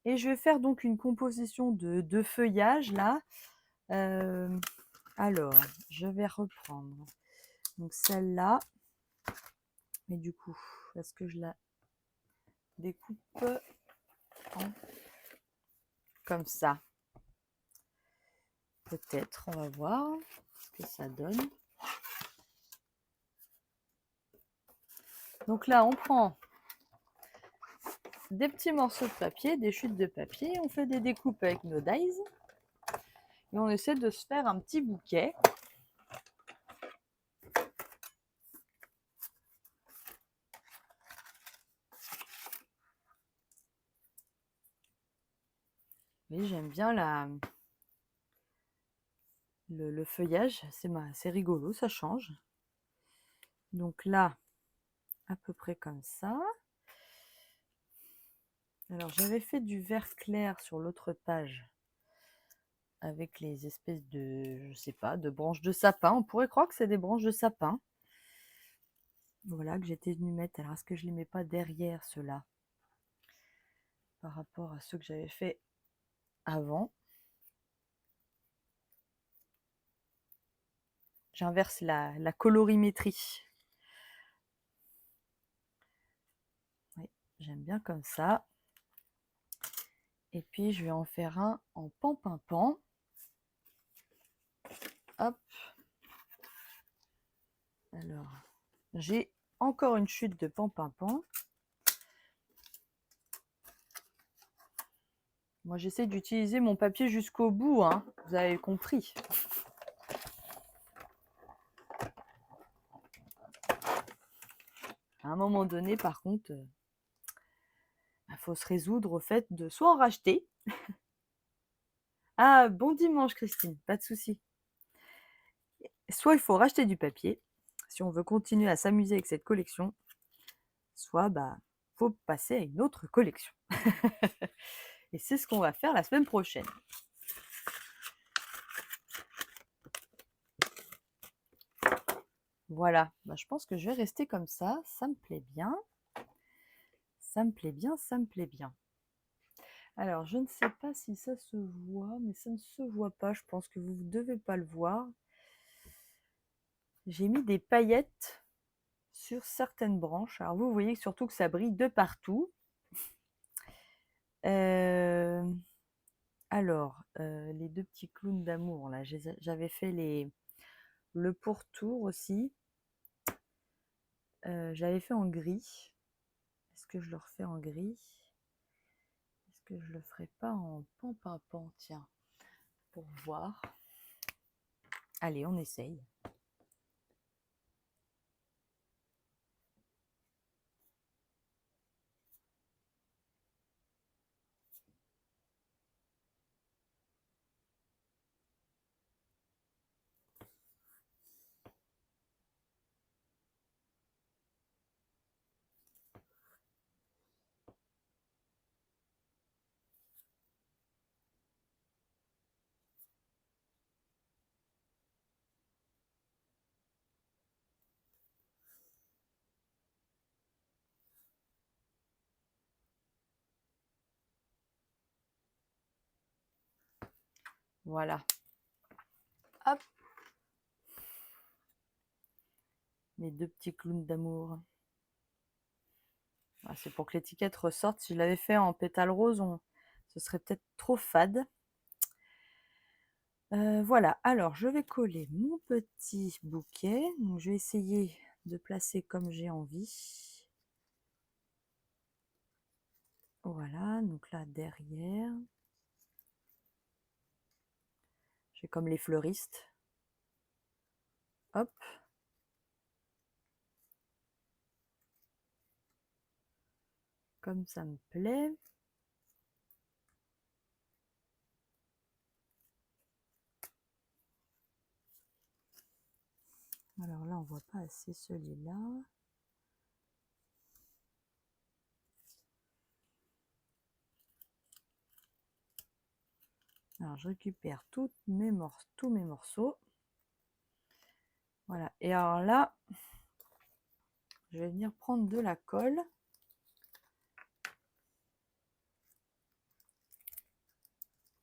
Et je vais faire donc une composition de feuillage là. Alors, je vais reprendre donc celle-là. Mais du coup, est-ce que je la découpe comme ça? Peut-être, on va voir ce que ça donne. Donc là, on prend des petits morceaux de papier, des chutes de papier, on fait des découpes avec nos dies et on essaie de se faire un petit bouquet. Oui, j'aime bien le feuillage, c'est rigolo, ça change. Donc là, à peu près comme ça. Alors, j'avais fait du vert clair sur l'autre page avec les espèces de, je sais pas, de branches de sapin. On pourrait croire que c'est des branches de sapin. Voilà, que j'étais venue mettre. Alors, est-ce que je ne les mets pas derrière ceux-là par rapport à ceux que j'avais fait avant? J'inverse la colorimétrie. Oui, j'aime bien comme ça. Et puis, je vais en faire un en pan-pin-pan. Hop. Alors, j'ai encore une chute de pan-pin-pan. Moi, j'essaie d'utiliser mon papier jusqu'au bout, hein. Vous avez compris. À un moment donné, par contre, il faut se résoudre au fait de soit en racheter. Ah, bon dimanche, Christine, pas de souci. Soit il faut racheter du papier, si on veut continuer à s'amuser avec cette collection, soit faut passer à une autre collection. Et c'est ce qu'on va faire la semaine prochaine. Voilà, je pense que je vais rester comme ça me plaît bien. Ça me plaît bien, ça me plaît bien. Alors, je ne sais pas si ça se voit, mais ça ne se voit pas. Je pense que vous ne devez pas le voir. J'ai mis des paillettes sur certaines branches. Alors, vous voyez surtout que ça brille de partout. Alors, les 2 petits clowns d'amour, là, j'avais fait le pourtour aussi. J'avais fait en gris. Est-ce que je le refais en gris? Est-ce que je le ferai pas en pan? Tiens, pour voir. Allez, on essaye. Voilà. Hop. Mes deux petits clowns d'amour. Ah, c'est pour que l'étiquette ressorte. Si je l'avais fait en pétales roses, ce serait peut-être trop fade. Voilà, alors je vais coller mon petit bouquet. Donc, je vais essayer de placer comme j'ai envie. Voilà, donc là derrière, j'ai comme les fleuristes. Hop. Comme ça me plaît. Alors là, on voit pas assez celui-là. Alors, je récupère tous mes morceaux. Voilà. Et alors là, je vais venir prendre de la colle.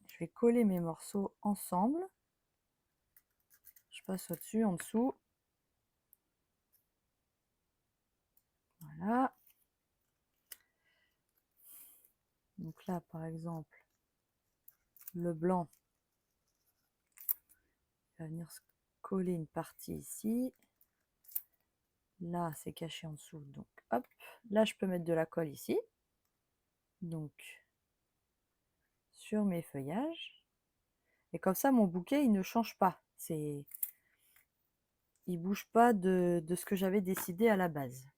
Je vais coller mes morceaux ensemble. Je passe au-dessus, en dessous. Voilà. Donc là, par exemple, le blanc va venir se coller une partie ici. Là, c'est caché en dessous. Donc, hop. Là, je peux mettre de la colle ici. Donc, sur mes feuillages. Et comme ça, mon bouquet, il ne change pas. Il ne bouge pas de ce que j'avais décidé à la base.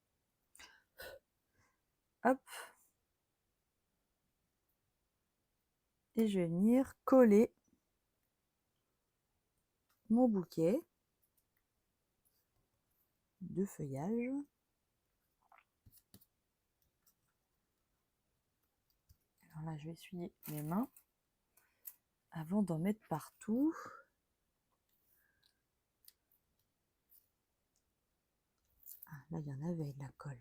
Hop. Et je vais venir coller mon bouquet de feuillage. Alors là, je vais essuyer mes mains avant d'en mettre partout. Ah, là, il y en avait de la colle.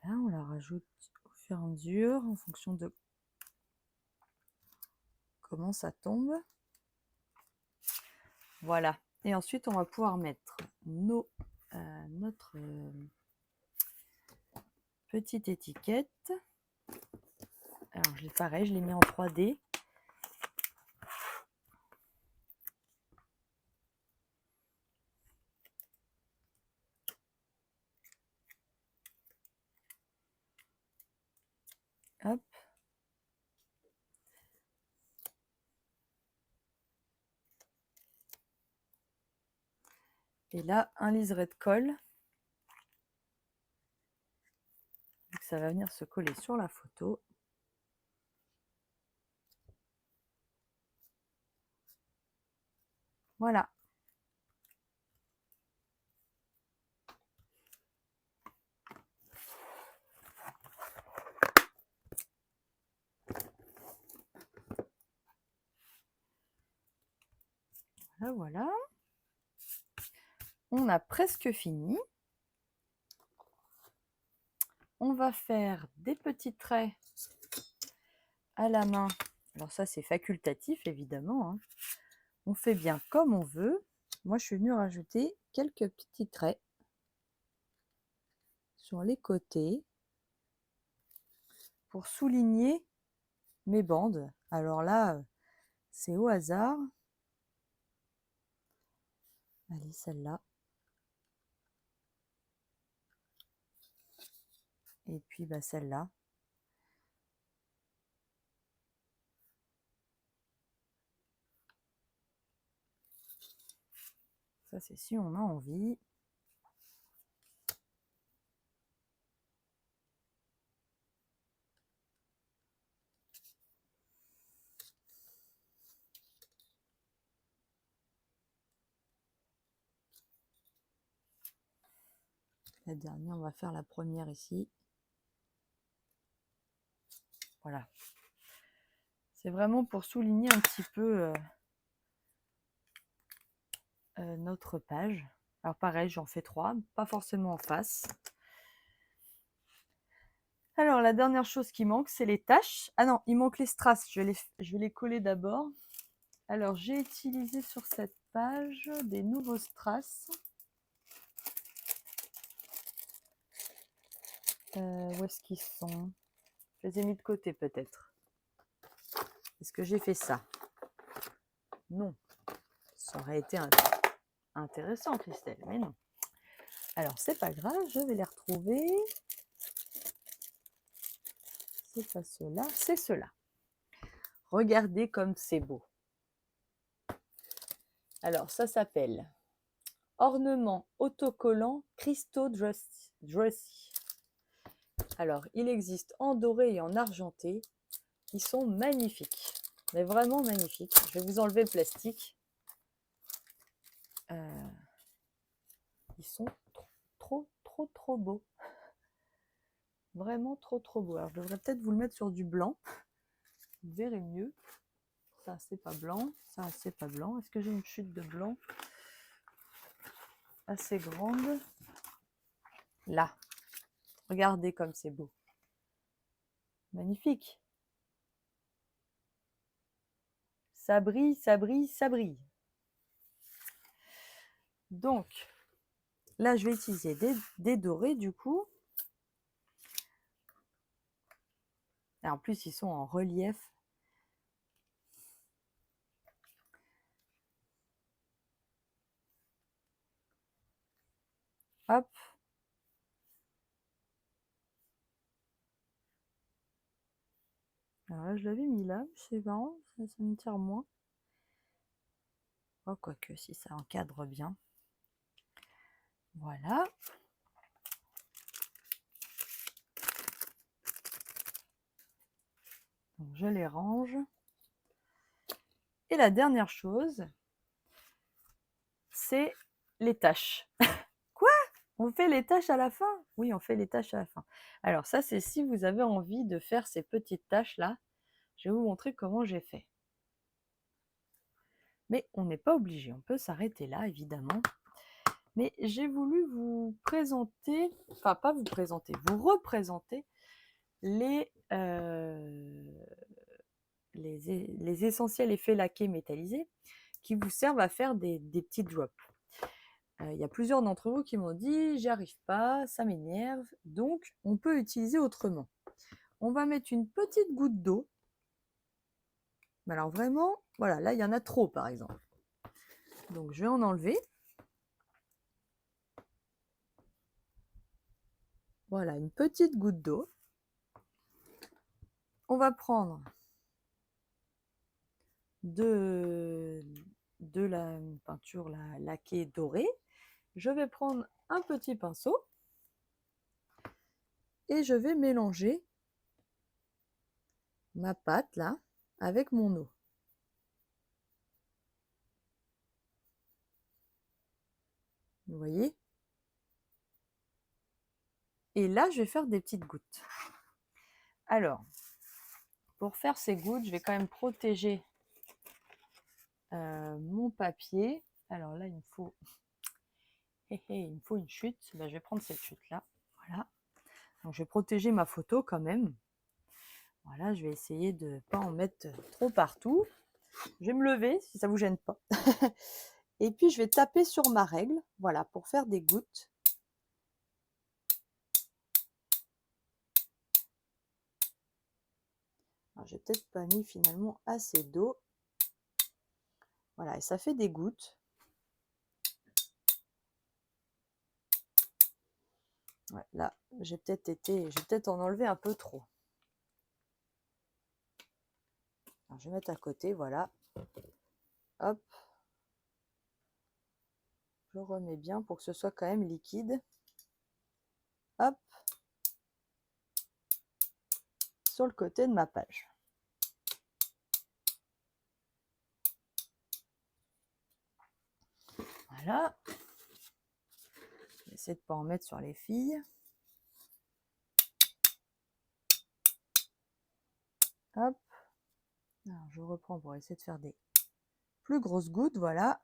Là, on la rajoute au fur et à mesure en fonction de comment ça tombe. Voilà. Et ensuite, on va pouvoir mettre notre petite étiquette. Alors, pareil, je l'ai mis en 3D. Hop. Et là, un liseré de colle. Donc, ça va venir se coller sur la photo. Voilà. Voilà, voilà. On a presque fini. On va faire des petits traits à la main. Alors ça, c'est facultatif, évidemment, hein. On fait bien comme on veut. moi je suis venue rajouter quelques petits traits sur les côtés pour souligner mes bandes. Alors là, c'est au hasard. Allez, celle-là. Et puis bah, celle-là. Ça, c'est si on a envie. La dernière, on va faire la première ici. Voilà. C'est vraiment pour souligner un petit peu notre page. Alors pareil, j'en fais 3, pas forcément en face. Alors la dernière chose qui manque, c'est les taches. Ah non, il manque les strass. Je vais les coller d'abord. Alors j'ai utilisé sur cette page des nouveaux strass. Où est-ce qu'ils sont? Je les ai mis de côté peut-être. Est-ce que j'ai fait ça? Non. Ça aurait été intéressant, Christelle, mais non. Alors c'est pas grave, je vais les retrouver. C'est pas cela, c'est cela. Regardez comme c'est beau. Alors ça s'appelle ornement autocollant cristaux Dressy. Alors il existe en doré et en argenté. Ils sont magnifiques, mais vraiment magnifiques. Je vais vous enlever le plastique. Ils sont trop beaux. Vraiment trop beaux. Alors je devrais peut-être vous le mettre sur du blanc. Vous verrez mieux. Ça c'est pas blanc, ça c'est pas blanc. Est-ce que j'ai une chute de blanc assez grande? Là. Regardez comme c'est beau. Magnifique. Ça brille, ça brille, ça brille. Donc, là, je vais utiliser des dorés, du coup. Et en plus, ils sont en relief. Hop. Alors là, je l'avais mis là. C'est marrant, ça me tire moins. Oh, quoique, si ça encadre bien. Voilà. Donc, je les range. Et la dernière chose, c'est les taches. Quoi? On fait les taches à la fin? Oui, on fait les taches à la fin. Alors ça, c'est si vous avez envie de faire ces petites taches-là. Je vais vous montrer comment j'ai fait. Mais on n'est pas obligé, on peut s'arrêter là, évidemment. Mais j'ai voulu vous présenter, enfin pas vous présenter, vous représenter les essentiels effets laqués métallisés qui vous servent à faire des petits drops. Il y a plusieurs d'entre vous qui m'ont dit « j'y arrive pas, ça m'énerve », donc on peut utiliser autrement. On va mettre une petite goutte d'eau. Alors vraiment, voilà, là il y en a trop par exemple. Donc je vais en enlever. Voilà, une petite goutte d'eau. On va prendre de la peinture laquée dorée. Je vais prendre un petit pinceau et je vais mélanger ma pâte là avec mon eau. Vous voyez? Et là, je vais faire des petites gouttes. Alors, pour faire ces gouttes, je vais quand même protéger mon papier. Alors là, il me faut une chute. Ben, je vais prendre cette chute-là. Voilà. Donc, je vais protéger ma photo quand même. Voilà, je vais essayer de ne pas en mettre trop partout. Je vais me lever si ça ne vous gêne pas. Et puis, je vais taper sur ma règle, voilà, pour faire des gouttes. Alors, j'ai peut-être pas mis finalement assez d'eau. Voilà, et ça fait des gouttes. Ouais, là, j'ai peut-être en enlevé un peu trop. Alors, je vais mettre à côté, voilà. Hop. Je remets bien pour que ce soit quand même liquide. Hop. Sur le côté de ma page. Voilà. J'essaie de ne pas en mettre sur les filles. Hop. Alors, je reprends pour essayer de faire des plus grosses gouttes, voilà.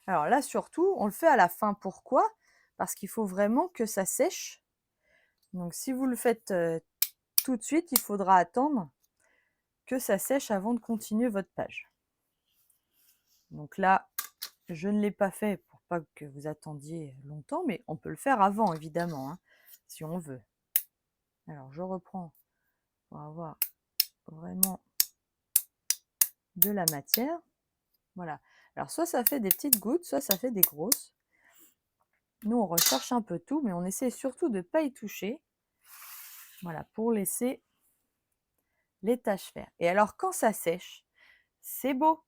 Alors là, surtout, on le fait à la fin. Pourquoi? Parce qu'il faut vraiment que ça sèche. Donc, si vous le faites tout de suite, il faudra attendre que ça sèche avant de continuer votre page. Donc là, je ne l'ai pas fait pour pas que vous attendiez longtemps, mais on peut le faire avant, évidemment, hein, si on veut. Alors, je reprends pour avoir vraiment de la matière. Voilà. Alors, soit ça fait des petites gouttes, soit ça fait des grosses. Nous, on recherche un peu tout, mais on essaie surtout de ne pas y toucher. Voilà, pour laisser les taches faire. Et alors, quand ça sèche, c'est beau.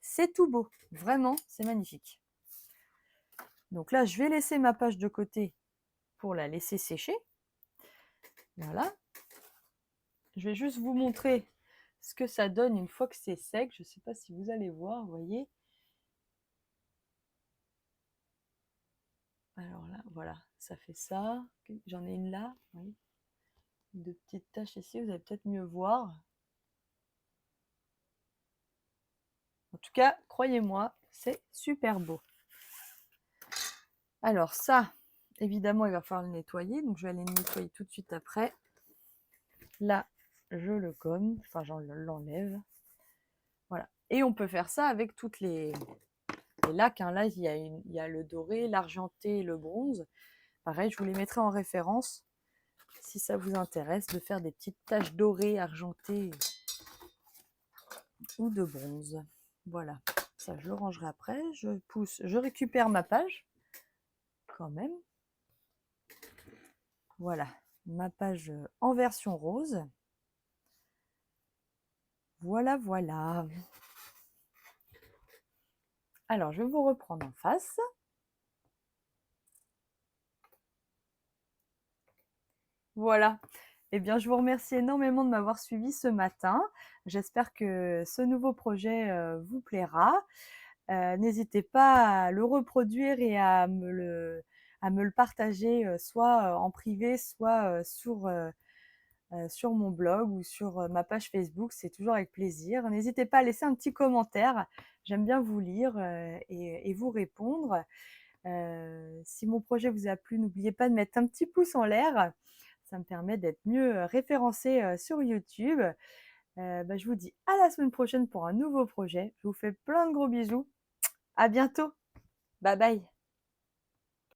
C'est tout beau. Vraiment, c'est magnifique. Donc là, je vais laisser ma page de côté pour la laisser sécher. Voilà. Je vais juste vous montrer ce que ça donne une fois que c'est sec. Je ne sais pas si vous allez voir, vous voyez. Alors là, voilà, ça fait ça. J'en ai une là, oui. De petites taches ici, vous allez peut-être mieux voir. En tout cas, croyez-moi, c'est super beau. Alors ça, évidemment, il va falloir le nettoyer. Donc, je vais aller le nettoyer tout de suite après. Là, je le gomme, enfin, j'en l'enlève. Voilà. Et on peut faire ça avec toutes les lacs. Hein. Là, il y a le doré, l'argenté et le bronze. Pareil, je vous les mettrai en référence si ça vous intéresse de faire des petites taches dorées, argentées ou de bronze. Voilà. Ça, je le rangerai après. Je récupère ma page quand même. Voilà, ma page en version rose. Voilà, voilà. Alors, je vais vous reprendre en face. Voilà. Eh bien, je vous remercie énormément de m'avoir suivi ce matin. J'espère que ce nouveau projet vous plaira. N'hésitez pas à le reproduire et à me le partager, soit en privé, soit sur mon blog ou sur ma page Facebook. C'est toujours avec plaisir. N'hésitez pas à laisser un petit commentaire. J'aime bien vous lire et vous répondre. Si mon projet vous a plu, n'oubliez pas de mettre un petit pouce en l'air. Ça me permet d'être mieux référencée sur YouTube. Je vous dis à la semaine prochaine pour un nouveau projet. Je vous fais plein de gros bisous. À bientôt. Bye bye.